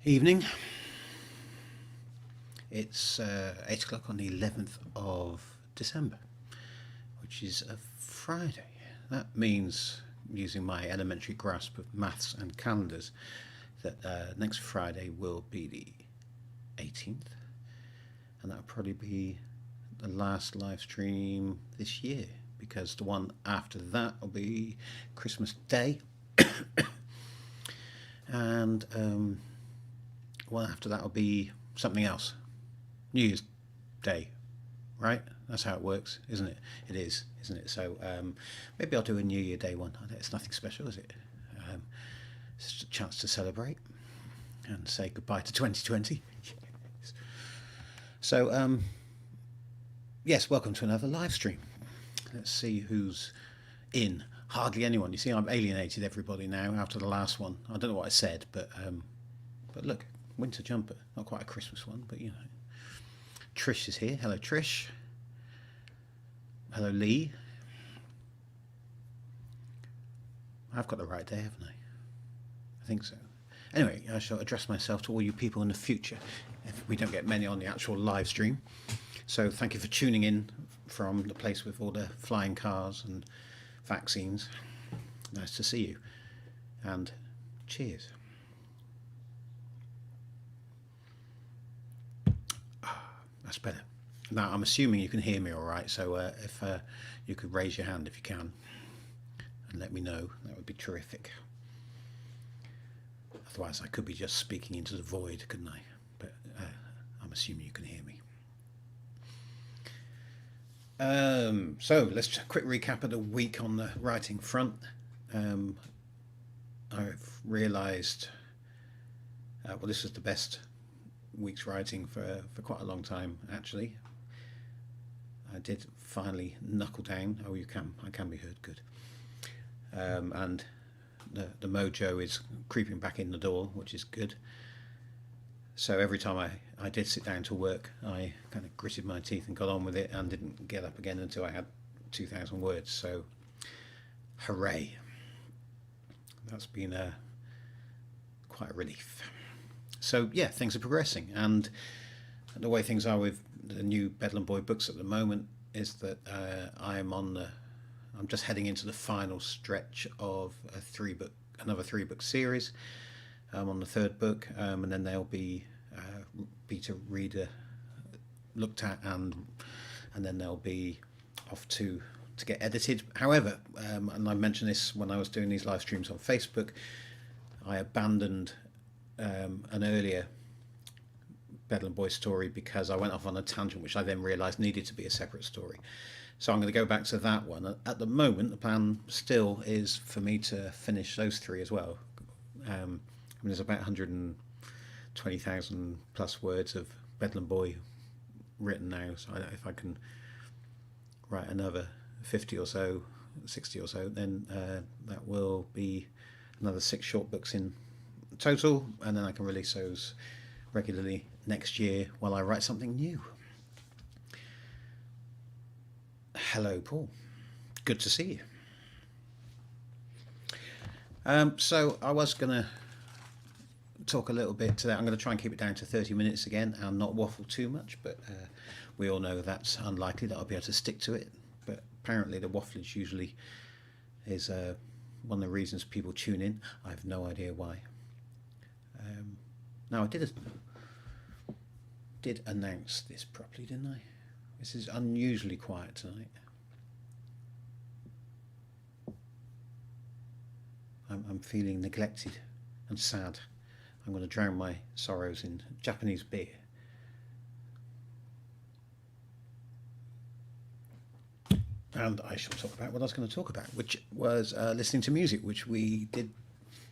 Evening. It's 8 o'clock on the 11th of December, which is a Friday. That means, using my elementary grasp of maths and calendars, that next Friday will be the 18th, and that'll probably be the last live stream this year, because the one after that will be Christmas Day, and one after that will be something else. New Year's Day, right? That's how it works, isn't it? It is, isn't it? So maybe I'll do a New Year Day one. It's nothing special, is it? It's just a chance to celebrate and say goodbye to 2020. So, yes, welcome to another live stream. Let's see who's in. Hardly anyone. You see, I've alienated everybody now after the last one. I don't know what I said, but look, winter jumper. Not quite a Christmas one, but you know. Trish is here. Hello, Trish. Hello, Lee. I've got the right day, haven't I? I think so. Anyway, I shall address myself to all you people in the future, if we don't get many on the actual live stream. So thank you for tuning in from the place with all the flying cars and vaccines. Nice to see you. And cheers. That's better. Now, I'm assuming you can hear me all right, so if you could raise your hand if you can and let me know, that would be terrific. Otherwise, I could be just speaking into the void, couldn't I? But I'm assuming you can hear me. So let's just a quick recap of the week on the writing front. I've realised, well, this was the best week's writing for quite a long time, actually. I did finally knuckle down. Oh, I can be heard, good. And the mojo is creeping back in the door, which is good. So every time I did sit down to work, I kind of gritted my teeth and got on with it and didn't get up again until I had 2,000 words. So hooray. That's been quite a relief. So yeah, things are progressing, and the way things are with the new Bedlam Boy books at the moment is that I'm just heading into the final stretch of another three book series. I'm on the third book, and then they'll be beta reader looked at, and then they'll be off to get edited. However, and I mentioned this when I was doing these live streams on Facebook, I abandoned an earlier Bedlam Boy story because I went off on a tangent, which I then realised needed to be a separate story. So I'm going to go back to that one. At the moment, the plan still is for me to finish those three as well. I mean, there's about 120,000 plus words of Bedlam Boy written now, so if I can write another 50 or so, 60 or so, then that will be another 6 short books in total, and then I can release those regularly next year while I write something new. Hello, Paul. Good to see you. So I was going to talk a little bit today. I'm going to try and keep it down to 30 minutes again and not waffle too much, but we all know that's unlikely that I'll be able to stick to it. But apparently the wafflage usually is one of the reasons people tune in. I have no idea why. Now, I did announce this properly, didn't I? This is unusually quiet tonight. I'm feeling neglected and sad. I'm going to drown my sorrows in Japanese beer. And I shall talk about what I was going to talk about, which was listening to music, which we did.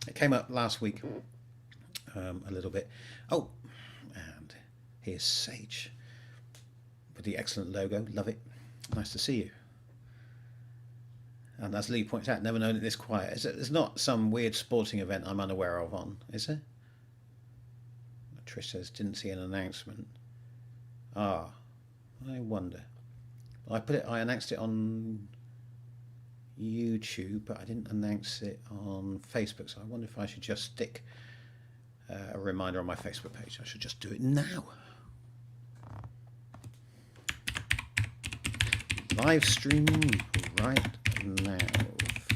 It came up last week a little bit. Oh, and here's Sage with the excellent logo. Love it. Nice to see you. And as Lee points out, never known it this quiet. There's not some weird sporting event I'm unaware of on, is there? Trish says, didn't see an announcement. I wonder. I announced it on YouTube, but I didn't announce it on Facebook, so I wonder if I should just stick a reminder on my Facebook page. I should just do it now. Live stream right now,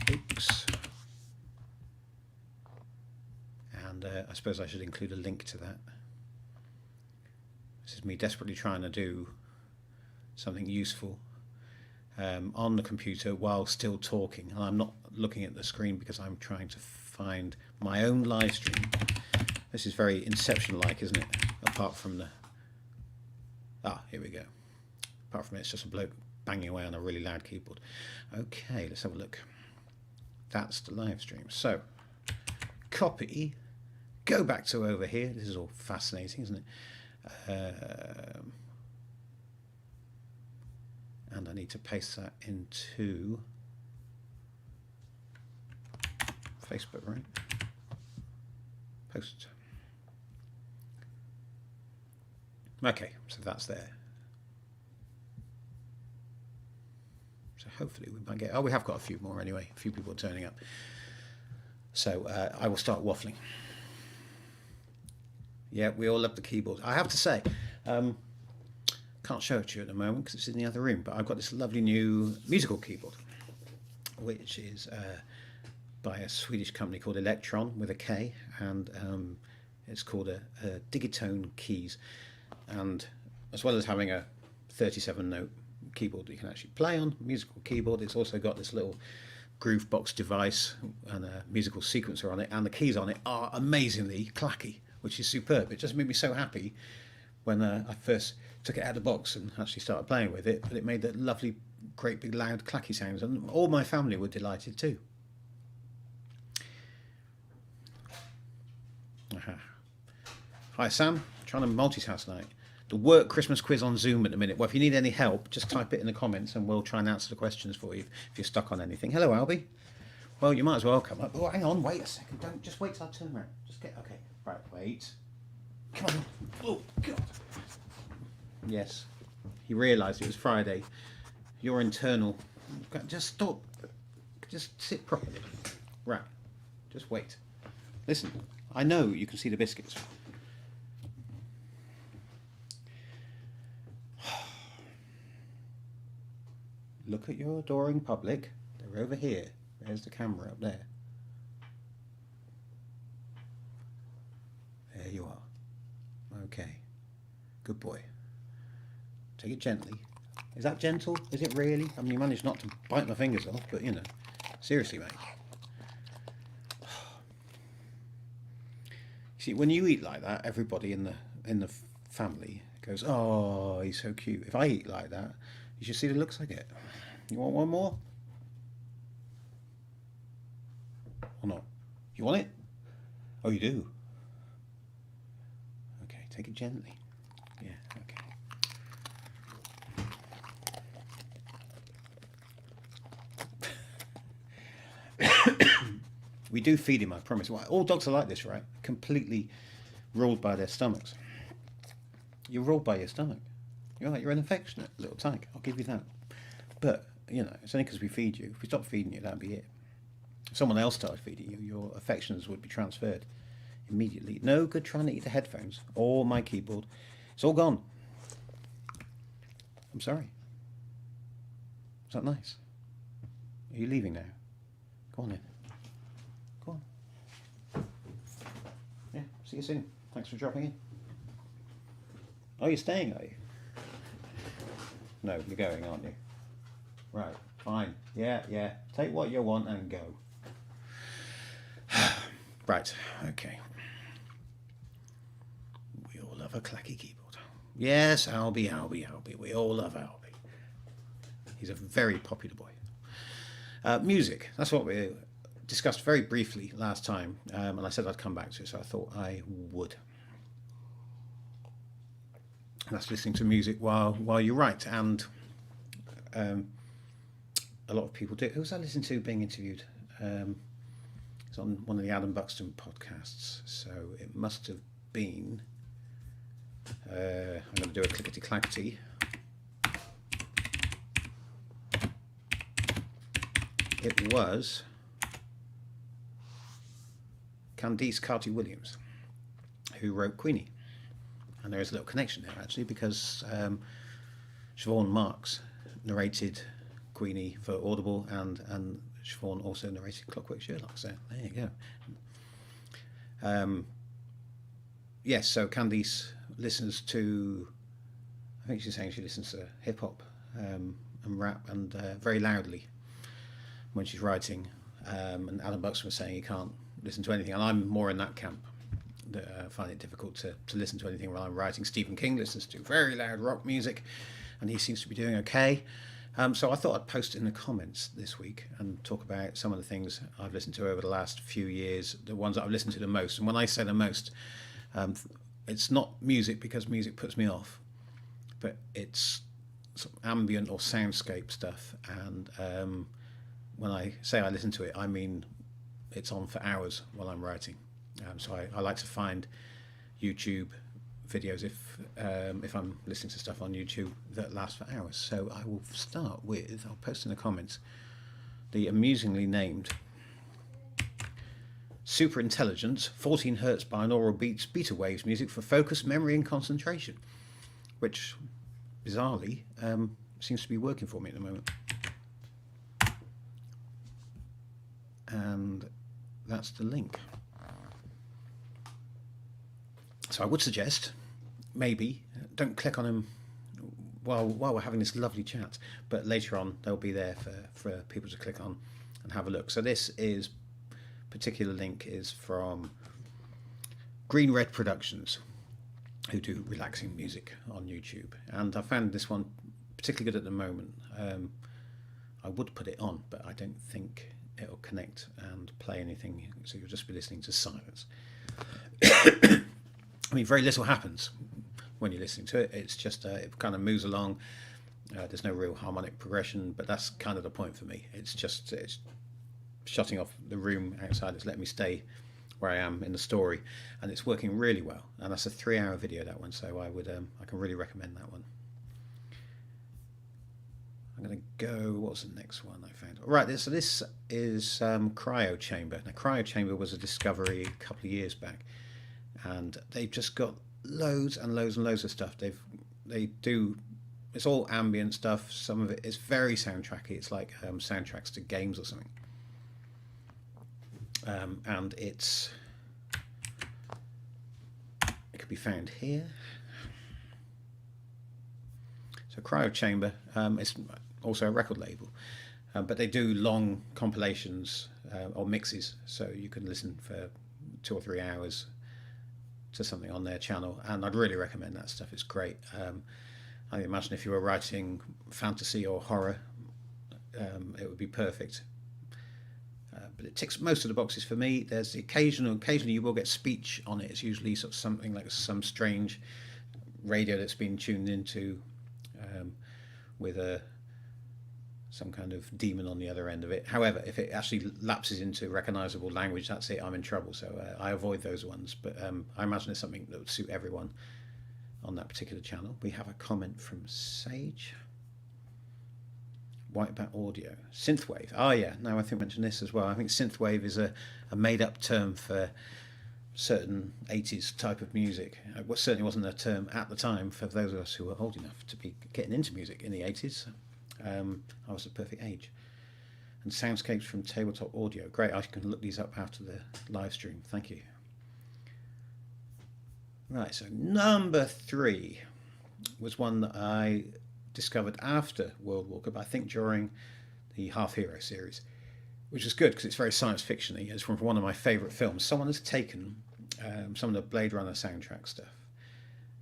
folks. And I suppose I should include a link to that. This is me desperately trying to do something useful on the computer while still talking. And I'm not looking at the screen because I'm trying to find my own live stream. This is very Inception-like, isn't it? Apart from the... here we go. Apart from it, it's just a bloke banging away on a really loud keyboard. Okay, let's have a look. That's the live stream. So, copy, go back to over here. This is all fascinating, isn't it? And I need to paste that into Facebook, right? Post. Okay, so that's there. So hopefully we might get... Oh, we have got a few more anyway. A few people are turning up. So I will start waffling. Yeah, we all love the keyboard. I have to say, can't show it to you at the moment because it's in the other room, but I've got this lovely new musical keyboard, which is by a Swedish company called Electron with a K, and it's called a Digitone Keys. And as well as having a 37-note keyboard that you can actually play on, musical keyboard, it's also got this little groove box device and a musical sequencer on it, and the keys on it are amazingly clacky, which is superb. It just made me so happy when I first took it out of the box and actually started playing with it, but it made that lovely, great big loud clacky sounds, and all my family were delighted too. Hi Sam, trying to multitask tonight. The work Christmas quiz on Zoom at the minute. Well, if you need any help, just type it in the comments and we'll try and answer the questions for you if you're stuck on anything. Hello, Albie. Well, you might as well come up. Oh, hang on, wait a second. Don't just wait till I turn around. Just get okay. Right, wait. Come on. Oh God. Yes, he realised it was Friday. Your internal. Just stop. Just sit properly. Right. Just wait. Listen. I know you can see the biscuits. Look at your adoring public. They're over here. There's the camera up there. There you are. Okay. Good boy. Take it gently. Is that gentle? Is it really? I mean, you managed not to bite my fingers off, but you know. Seriously, mate. See, when you eat like that, everybody in the family goes, "Oh, he's so cute." If I eat like that, you should see the looks I get. You want one more? Or not? You want it? Oh, you do? Okay, take it gently. Yeah, okay. We do feed him, I promise. All dogs are like this, right? Completely ruled by their stomachs. You're ruled by your stomach. You're an affectionate little tyke. I'll give you that. But, you know, it's only because we feed you. If we stop feeding you, that'd be it. If someone else started feeding you, your affections would be transferred immediately. No good trying to eat the headphones or my keyboard. It's all gone. I'm sorry. Is that nice? Are you leaving now? Go on then. Go on. Yeah, see you soon. Thanks for dropping in. Oh, you're staying, are you? No, you're going, aren't you? Right, fine. Yeah. Take what you want and go. Right, okay. We all love a clacky keyboard. Yes, Albie. We all love Albie. He's a very popular boy. Music, that's what we discussed very briefly last time, and I said I'd come back to it, so I thought I would. That's listening to music while you write, and a lot of people do. Who was I listening to being interviewed? It's on one of the Adam Buxton podcasts, so it must have been. I'm going to do a clickety-clackety. It was Candice Carty-Williams. who wrote Queenie. And there is a little connection there actually, because Siobhan Marks narrated Queenie for Audible, and Siobhan also narrated Clockwork Sherlock. So there you go. Yes, so Candice listens to, I think she's saying she listens to hip hop and rap, and very loudly when she's writing. And Alan Buxton was saying he can't listen to anything, and I'm more in that camp. I find it difficult to listen to anything while I'm writing. Stephen King listens to very loud rock music, and he seems to be doing okay. So I thought I'd post in the comments this week and talk about some of the things I've listened to over the last few years, the ones that I've listened to the most. And when I say the most, it's not music, because music puts me off, but it's sort of ambient or soundscape stuff. And when I say I listen to it, I mean it's on for hours while I'm writing. So I like to find YouTube videos if I'm listening to stuff on YouTube that lasts for hours. So I will start with, I'll post in the comments, the amusingly named Super Intelligence 14 Hz binaural beats beta waves music for focus, memory and concentration, which bizarrely seems to be working for me at the moment. And that's the link. So I would suggest, maybe, don't click on them while we're having this lovely chat, but later on they'll be there for people to click on and have a look. So this particular link is from Green Red Productions, who do relaxing music on YouTube. And I found this one particularly good at the moment. I would put it on, but I don't think it'll connect and play anything, so you'll just be listening to silence. I mean, very little happens when you're listening to it. It's just it kind of moves along. There's no real harmonic progression, but that's kind of the point for me. It's shutting off the room outside. It's letting me stay where I am in the story, and it's working really well. And that's a 3-hour video, that one. So I can really recommend that one. I'm going to go. What's the next one I found? Right. So this is Cryo Chamber. Now, Cryo Chamber was a discovery a couple of years back, and they've just got loads and loads and loads of stuff. It's all ambient stuff. Some of it is very soundtracky. It's like soundtracks to games or something. And it could be found here. So Cryo Chamber, it's also a record label, but they do long compilations or mixes, so you can listen for 2 or 3 hours to something on their channel, and I'd really recommend that stuff. It's great. I imagine if you were writing fantasy or horror, it would be perfect. But it ticks most of the boxes for me. There's the occasionally you will get speech on it. It's usually sort of something like some strange radio that's been tuned into with some kind of demon on the other end of it. However, if it actually lapses into recognizable language, that's it, I'm in trouble. So I avoid those ones, but I imagine it's something that would suit everyone on that particular channel. We have a comment from Sage. Whitebat Audio. Synthwave. Oh yeah, no, I think I mentioned this as well. I think synthwave is a made-up term for certain 80s type of music. It certainly wasn't a term at the time for those of us who were old enough to be getting into music in the 80s. I was the perfect age. And soundscapes from Tabletop Audio. Great, I can look these up after the live stream. Thank you. Right, so number 3 was one that I discovered after World Walker, but I think during the Half Hero series, which is good because it's very science fiction-y. It's from one of my favourite films. Someone has taken some of the Blade Runner soundtrack stuff,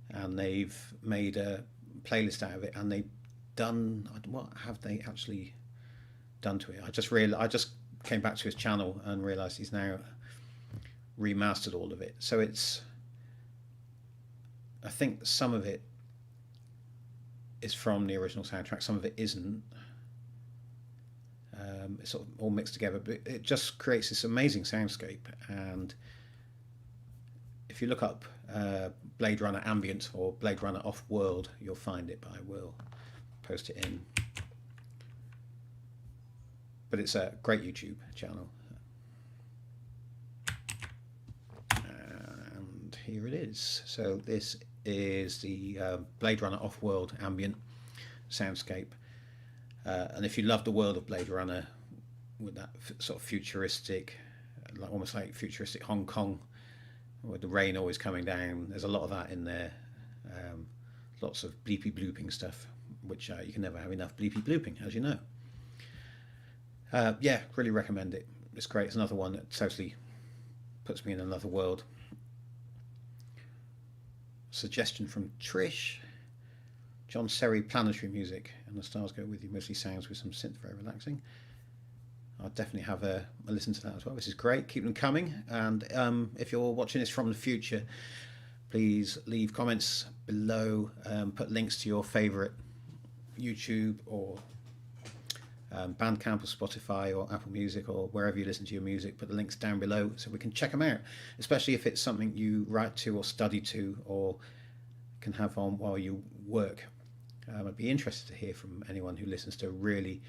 and they've made a playlist out of it, and they've done, what have they actually done to it? I just came back to his channel and realised he's now remastered all of it. So I think some of it is from the original soundtrack, some of it isn't. It's sort of all mixed together, but it just creates this amazing soundscape. And if you look up Blade Runner Ambient or Blade Runner Off-World, you'll find it, but I will post it in. But it's a great YouTube channel. And here it is. So this is the Blade Runner off-world ambient soundscape. And if you love the world of Blade Runner with that sort of futuristic, almost like futuristic Hong Kong, with the rain always coming down, there's a lot of that in there. Lots of bleepy blooping stuff, which you can never have enough bleepy blooping, as you know. Yeah, really recommend it. It's great. It's another one that totally puts me in another world. Suggestion from Trish. John Serry, Planetary Music, and the stars go with you. Mostly sounds with some synth, very relaxing. I'll definitely have a listen to that as well. This is great. Keep them coming. And if you're watching this from the future, please leave comments below. Put links to your favourite YouTube or Bandcamp or Spotify or Apple Music or wherever you listen to your music. Put the links down below so we can check them out, especially if it's something you write to or study to or can have on while you work. I'd be interested to hear from anyone who listens to really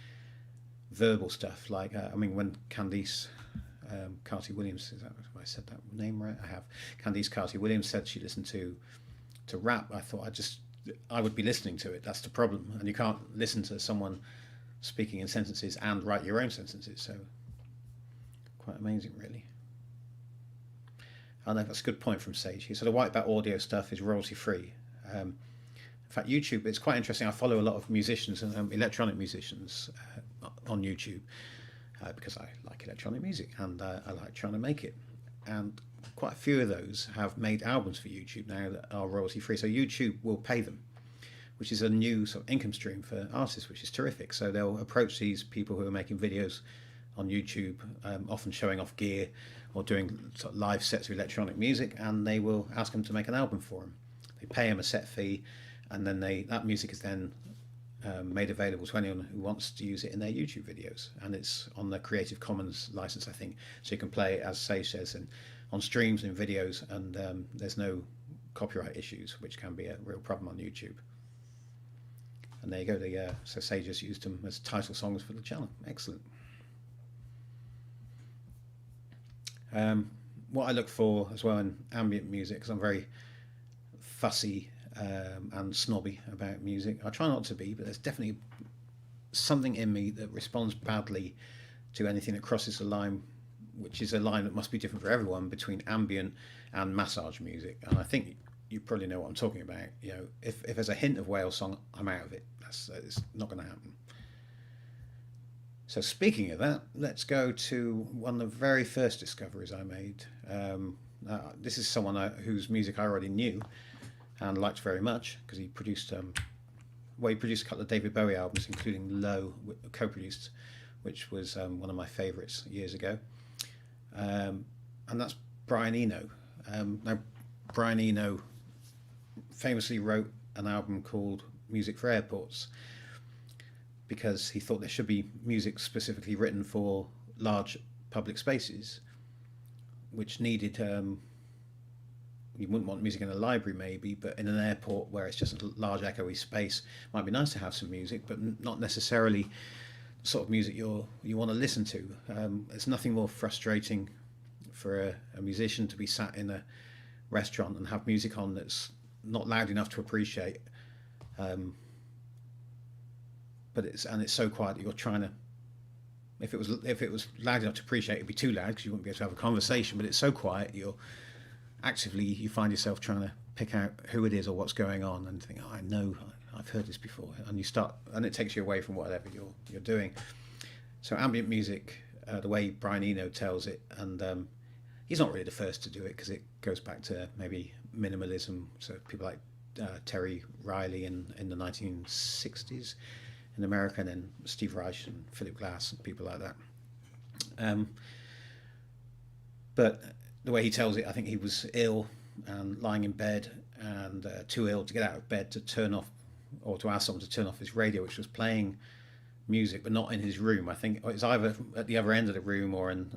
verbal stuff, like when Candice Carty-Williams, is that if I said that name right? I have. Candice Carty-Williams said she listened to rap. I thought I would be listening to it. That's the problem, and you can't listen to someone speaking in sentences and write your own sentences. So quite amazing, really. I know that's a good point from Sage. He said the white bat audio stuff is royalty free. In fact, YouTube, it's quite interesting. I follow a lot of musicians and electronic musicians on YouTube because I like electronic music and I like trying to make it. And quite a few of those have made albums for YouTube now that are royalty free. So YouTube will pay them, which is a new sort of income stream for artists, which is terrific. So they'll approach these people who are making videos on YouTube, often showing off gear or doing sort of live sets of electronic music, and they will ask them to make an album for them. They pay them a set fee, and then that music is then made available to anyone who wants to use it in their YouTube videos, and it's on the Creative Commons license, I think, so you can play it, as Sage says, on streams and videos, and there's no copyright issues, which can be a real problem on YouTube. And there you go. So Sage has used them as title songs for the channel. Excellent. What I look for as well in ambient music, because I'm very fussy and snobby about music. I try not to be, but there's definitely something in me that responds badly to anything that crosses a line, which is a line that must be different for everyone, between ambient and massage music. And I think you probably know what I'm talking about. You know, if there's a hint of whale song, I'm out of it. It's not going to happen. So speaking of that, let's go to one of the very first discoveries I made. This is someone whose music I already knew and liked very much, because he produced a couple of David Bowie albums, including Low, co-produced, which was one of my favourites years ago. And that's Brian Eno. Now, Brian Eno famously wrote an album called Music for Airports, because he thought there should be music specifically written for large public spaces, which needed, you wouldn't want music in a library maybe, but in an airport where it's just a large echoey space, it might be nice to have some music, but not necessarily the sort of music you want to listen to. There's nothing more frustrating for a musician to be sat in a restaurant and have music on that's not loud enough to appreciate, but it's so quiet that you're trying to, if it was loud enough to appreciate, it'd be too loud because you wouldn't be able to have a conversation, but it's so quiet you find yourself trying to pick out who it is or what's going on, and think, oh, I know, I've heard this before, and it takes you away from whatever you're doing. So ambient music, the way Brian Eno tells it, and he's not really the first to do it, because it goes back to maybe minimalism, so people like Terry Riley in the 1960s in America, and then Steve Reich and Philip Glass and people like that. But the way he tells it, I think he was ill and lying in bed, and too ill to get out of bed to turn off, or to ask someone to turn off his radio, which was playing music but not in his room. I think it was either at the other end of the room or in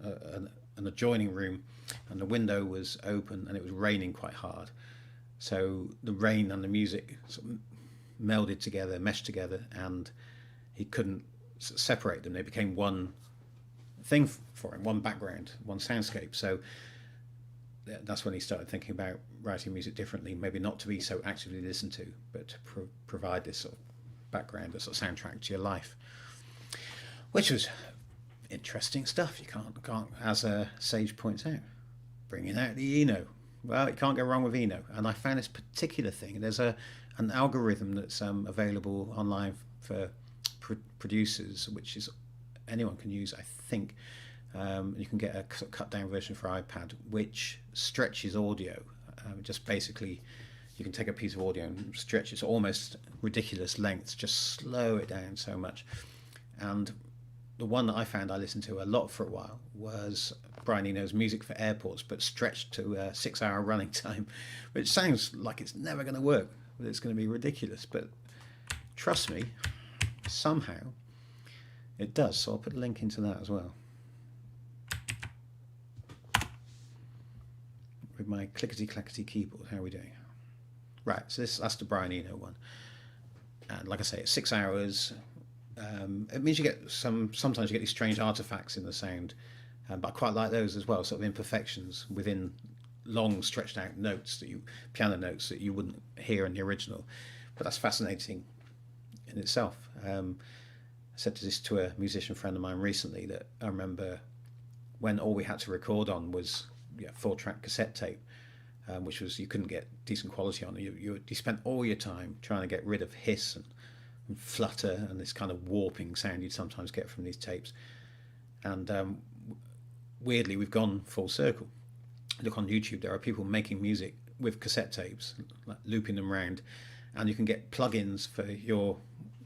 an adjoining room, and the window was open and it was raining quite hard, so the rain and the music sort of melded together, meshed together, and he couldn't separate them. They became one thing for him, one background, one soundscape. So that's when he started thinking about writing music differently, maybe not to be so actively listened to, but to provide this sort of background, this sort of soundtrack to your life, which was interesting stuff. You can't, as Sage points out, bringing out the Eno. Well, you can't go wrong with Eno. And I found this particular thing. There's an algorithm that's available online for producers, which is anyone can use, I think. You can get a sort of cut down version for iPad, which stretches audio. Just basically, you can take a piece of audio and stretch it to almost ridiculous lengths, just slow it down so much. And the one that I found I listened to a lot for a while was Brian Eno's Music for Airports, but stretched to a 6-hour running time, which sounds like it's never going to work, that it's going to be ridiculous. But trust me, somehow it does. So I'll put a link into that as well. With my clickety-clackety keyboard, how are we doing? Right, so that's the Brian Eno one. And like I say, it's 6 hours. It means you get sometimes you get these strange artifacts in the sound, but I quite like those as well, sort of imperfections within long stretched out notes, piano notes that you wouldn't hear in the original. But that's fascinating in itself. I said this to a musician friend of mine recently, that I remember when all we had to record on was 4-track cassette tape, which was, you couldn't get decent quality on. You spent all your time trying to get rid of hiss and flutter and this kind of warping sound you'd sometimes get from these tapes. And weirdly, we've gone full circle. Look on YouTube, there are people making music with cassette tapes, like looping them around, and you can get plugins for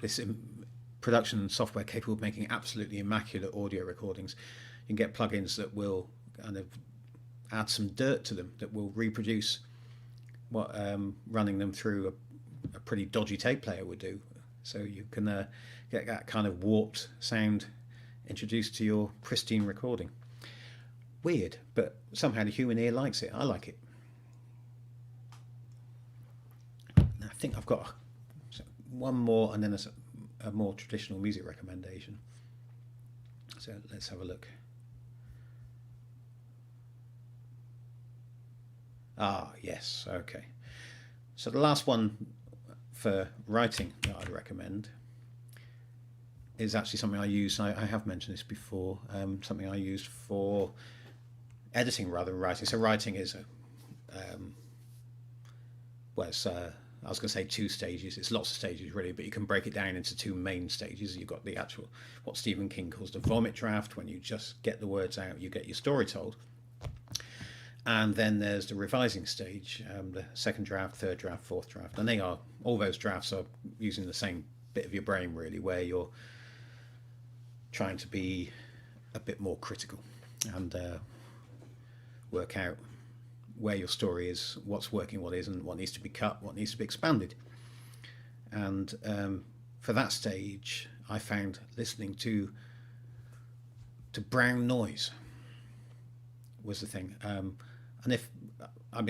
this production software capable of making absolutely immaculate audio recordings. You can get plugins that will kind of add some dirt to them that will reproduce what running them through a pretty dodgy tape player would do. So you can get that kind of warped sound introduced to your pristine recording. Weird, but somehow the human ear likes it. I like it. I think I've got one more, and then a more traditional music recommendation. So let's have a look. Ah, yes, okay. So the last one for writing that I'd recommend is actually something I use. I have mentioned this before. Something I used for editing rather than writing. So writing is I was going to say 2 stages. It's lots of stages really, but you can break it down into 2 main stages. You've got the actual, what Stephen King calls the vomit draft, when you just get the words out, you get your story told. And then there's the revising stage, the 2nd draft, 3rd draft, 4th draft. And all those drafts are using the same bit of your brain really, where you're trying to be a bit more critical and work out where your story is, what's working, what isn't, what needs to be cut, what needs to be expanded. And for that stage, I found listening to brown noise was the thing. And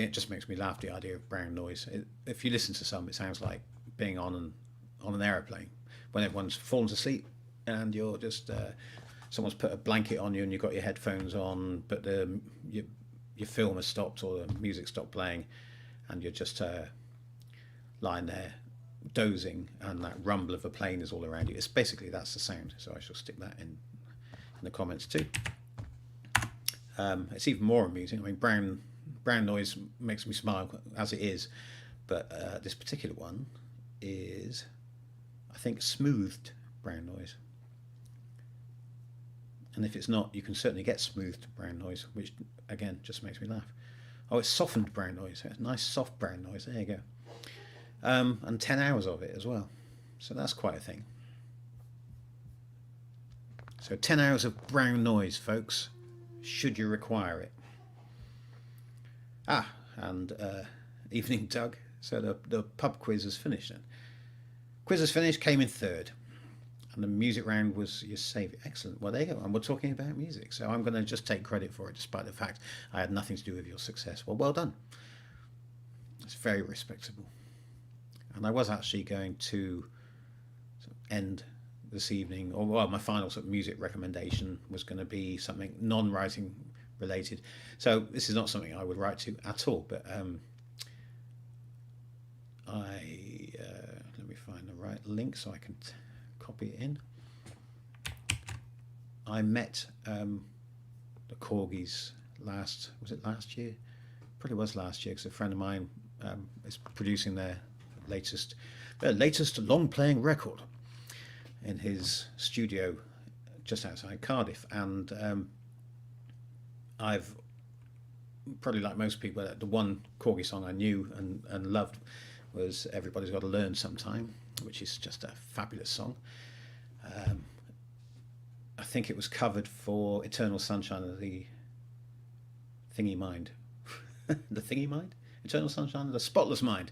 it just makes me laugh, the idea of brown noise. If you listen to some, it sounds like being on an aeroplane when everyone's fallen asleep and you're just someone's put a blanket on you and you've got your headphones on, but your film has stopped or the music stopped playing, and you're just lying there dozing, and that rumble of a plane is all around you. It's basically, that's the sound. So I shall stick that in the comments too. It's even more amusing. I mean, brown noise makes me smile as it is, but this particular one is, I think, smoothed brown noise. And if it's not, you can certainly get smoothed brown noise, which again just makes me laugh. Oh, it's softened brown noise. It's nice soft brown noise. There you go. And 10 hours of it as well. So that's quite a thing. So 10 hours of brown noise, folks, should you require it. And evening, Doug. So the pub quiz has finished then. Quiz has finished, came in 3rd. And the music round was your saviour. Excellent. Well, there you go. And we're talking about music. So I'm going to just take credit for it, despite the fact I had nothing to do with your success. Well done. It's very respectable. And I was actually going to end this evening, or my final sort of music recommendation was going to be something non-writing related. So this is not something I would write to at all. But let me find the right link so I can copy it in. I met the Corgis last year? Probably was last year, because a friend of mine is producing their latest long playing record in his studio just outside Cardiff, and I've probably, like most people, the one Corgi song I knew and loved was "Everybody's Got to Learn Sometime," which is just a fabulous song. I think it was covered for "Eternal Sunshine of the Thingy Mind." The Thingy Mind? Eternal Sunshine of the Spotless Mind.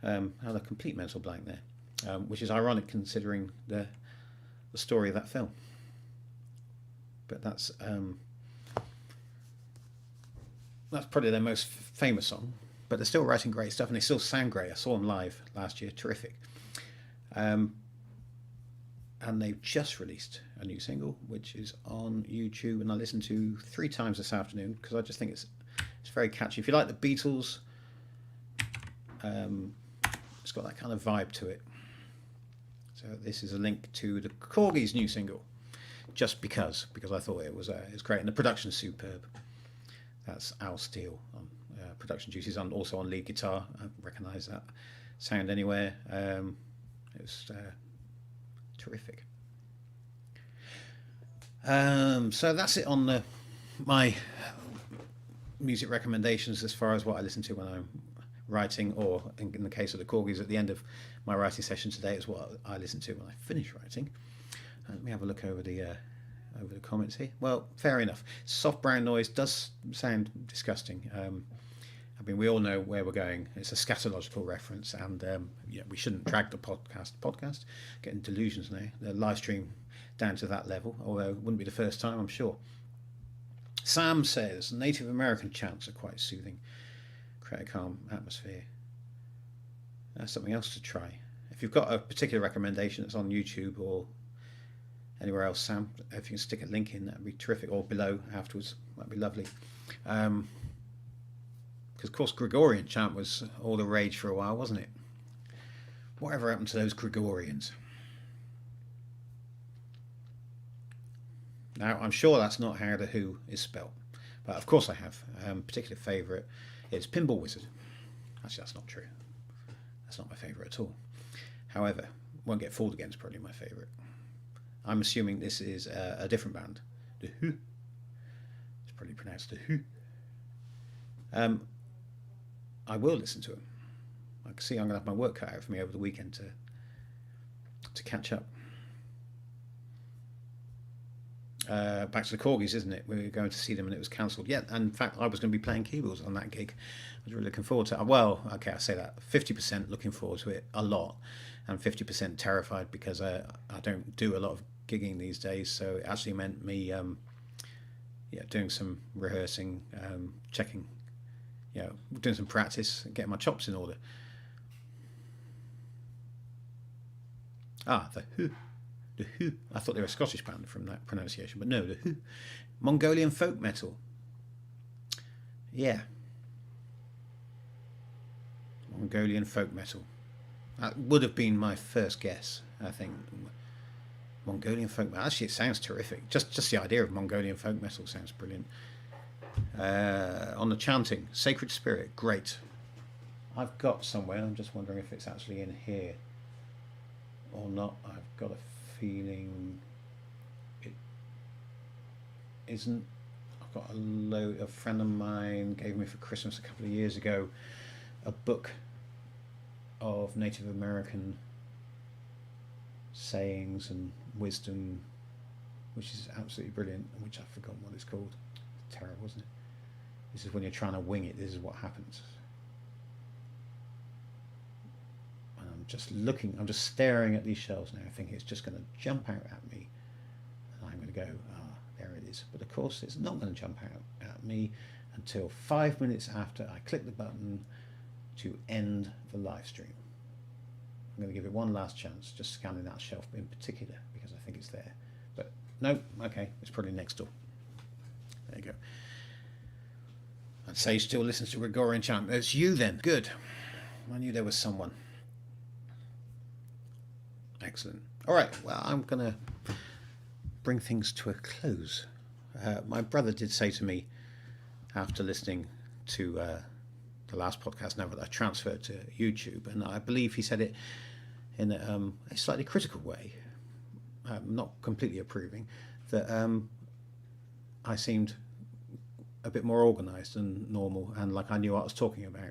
I had a complete mental blank there, which is ironic considering the story of that film. But that's probably their most famous song. But they're still writing great stuff, and they still sound great. I saw them live last year, terrific. And they've just released a new single, which is on YouTube, and I listened to 3 times this afternoon because I just think it's very catchy. If you like the Beatles, it's got that kind of vibe to it. So this is a link to the Corgis' new single, just because I thought it was great, and the production's superb. That's Al Steele on production duties, and also on lead guitar. I recognise that sound anywhere. It was terrific. So that's it on my music recommendations as far as what I listen to when I'm writing, or in the case of the Corgis, at the end of my writing session today, is what I listen to when I finish writing. Let me have a look over the comments here. Well, fair enough. Soft brown noise does sound disgusting. I mean, we all know where we're going. It's a scatological reference, and we shouldn't drag the podcast, getting delusions now, the live stream down to that level, although it wouldn't be the first time, I'm sure. Sam says Native American chants are quite soothing, create a calm atmosphere. That's something else to try. If you've got a particular recommendation that's on YouTube or anywhere else, Sam, if you can stick a link in, that'd be terrific, or below afterwards, that'd be lovely. Because of course Gregorian chant was all the rage for a while, wasn't it? Whatever happened to those Gregorians? Now, I'm sure that's not how the Who is spelt, but of course I have. Particular favourite, it's Pinball Wizard. Actually, that's not true. That's not my favourite at all. However, Won't Get Fooled Again is probably my favourite. I'm assuming this is a different band. The Who. It's probably pronounced The Who. I will listen to them. I can see I'm going to have my work cut out for me over the weekend to catch up. Back to the Corgis, isn't it? We were going to see them and it was cancelled. Yeah, and in fact, I was going to be playing keyboards on that gig. I was really looking forward to it. Well, okay, I say that. 50% looking forward to it a lot, and 50% terrified because I don't do a lot of gigging these days. So it actually meant me doing some rehearsing, checking, doing some practice, getting my chops in order. The Who. The Who. I thought they were a Scottish band from that pronunciation, but no, The Who. Mongolian folk metal. Yeah. Mongolian folk metal. That would have been my first guess, I think. Mongolian folk metal. Actually, it sounds terrific. Just the idea of Mongolian folk metal sounds brilliant. On the chanting, Sacred Spirit, great. I've got somewhere, I'm just wondering if it's actually in here or not. I've got a feeling it isn't. I've got a friend of mine gave me for Christmas a couple of years ago a book of Native American sayings and wisdom, which is absolutely brilliant, which I've forgotten what it's called. It's terrible, isn't it? This is when you're trying to wing it, this is what happens. I'm just staring at these shelves now, thinking it's just going to jump out at me, and I'm going to go, there it is. But of course, it's not going to jump out at me until 5 minutes after I click the button to end the live stream. I'm going to give it one last chance, just scanning that shelf in particular because I think it's there. But no, okay, it's probably next door. There you go. And Sage still listens to Gregorian chant. It's you then. Good. I knew there was someone. Excellent. All right. Well, I'm going to bring things to a close. My brother did say to me after listening to the last podcast now that I transferred to YouTube, and I believe he said it in a slightly critical way, not completely approving, that I seemed a bit more organised than normal and like I knew what I was talking about.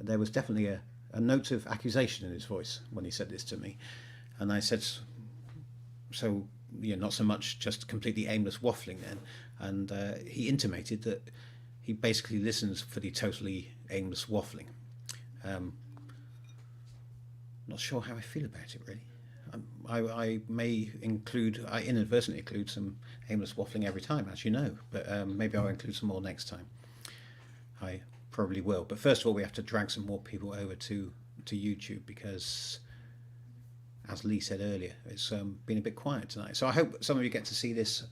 There was definitely a note of accusation in his voice when he said this to me, and I said, so not so much just completely aimless waffling then, and he intimated that he basically listens for the totally aimless waffling. Not sure how I feel about it really. I may inadvertently include some aimless waffling every time, as you know, but maybe I'll include some more next time. I probably will. But first of all, we have to drag some more people over to YouTube because, as Lee said earlier, it's been a bit quiet tonight. So I hope some of you get to see this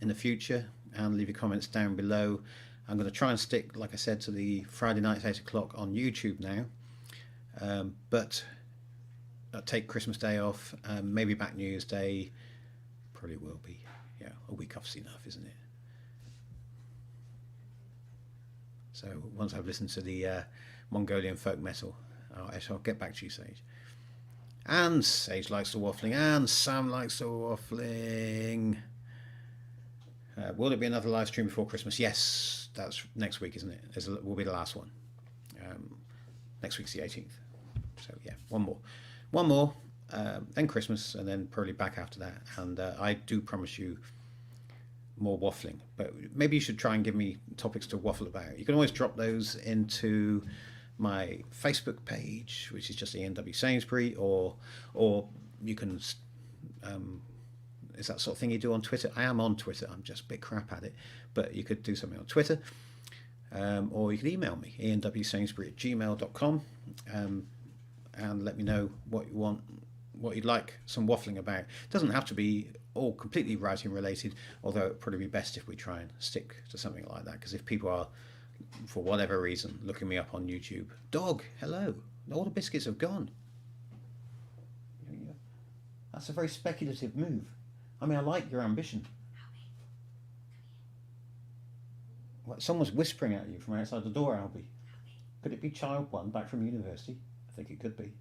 in the future and leave your comments down below. I'm going to try and stick, like I said, to the Friday nights 8 o'clock on YouTube now. But I'll take Christmas Day off, maybe back New Year's Day. Probably will be. Yeah, a week off's enough, isn't it? So once I've listened to the Mongolian folk metal, I shall get back to you, Sage. And Sage likes the waffling, and Sam likes the waffling. Will there be another live stream before Christmas? Yes, that's next week, isn't it? Will be the last one. Next week's the 18th. So yeah, one more, then Christmas, and then probably back after that. And I do promise you more waffling, but maybe you should try and give me topics to waffle about. You can always drop those into my Facebook page, which is just ENW Sainsbury, or you can. Is that sort of thing you do on Twitter? I am on Twitter. I'm just a bit crap at it, but you could do something on Twitter, or you could email me enwsainsbury@gmail.com. And let me know what you want, what you'd like some waffling about. It doesn't have to be all completely writing related, although it'd probably be best if we try and stick to something like that, because if people are, for whatever reason, looking me up on YouTube, dog, hello, all the biscuits have gone. That's a very speculative move. I mean, I like your ambition. What, someone's whispering at you from outside the door, Albie. Could it be child one back from university? I think it could be.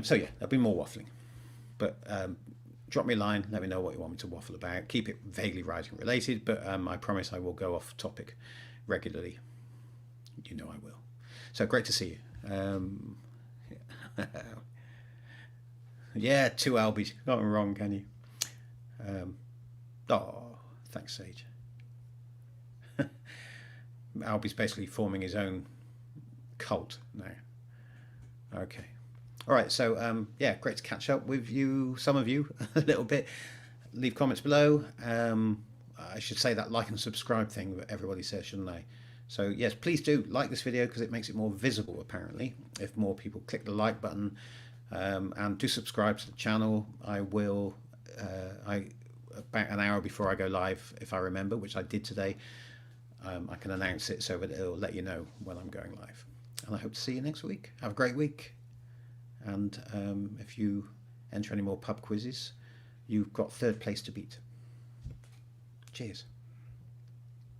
So yeah, there'll be more waffling, but drop me a line, let me know what you want me to waffle about. Keep it vaguely writing related, but I promise I will go off topic regularly. You know I will. So great to see you. Yeah, 2 Albies, not wrong, can you? Thanks, Sage. Albie's basically forming his own cult now. Okay. All right, so yeah, great to catch up with you, some of you, a little bit. Leave comments below. I should say that like and subscribe thing that everybody says, shouldn't I? So yes, please do like this video because it makes it more visible, apparently, if more people click the like button. And do subscribe to the channel. I will, about an hour before I go live, if I remember, which I did today, I can announce it so that it'll let you know when I'm going live. And I hope to see you next week. Have a great week. And if you enter any more pub quizzes, you've got 3rd place to beat. Cheers.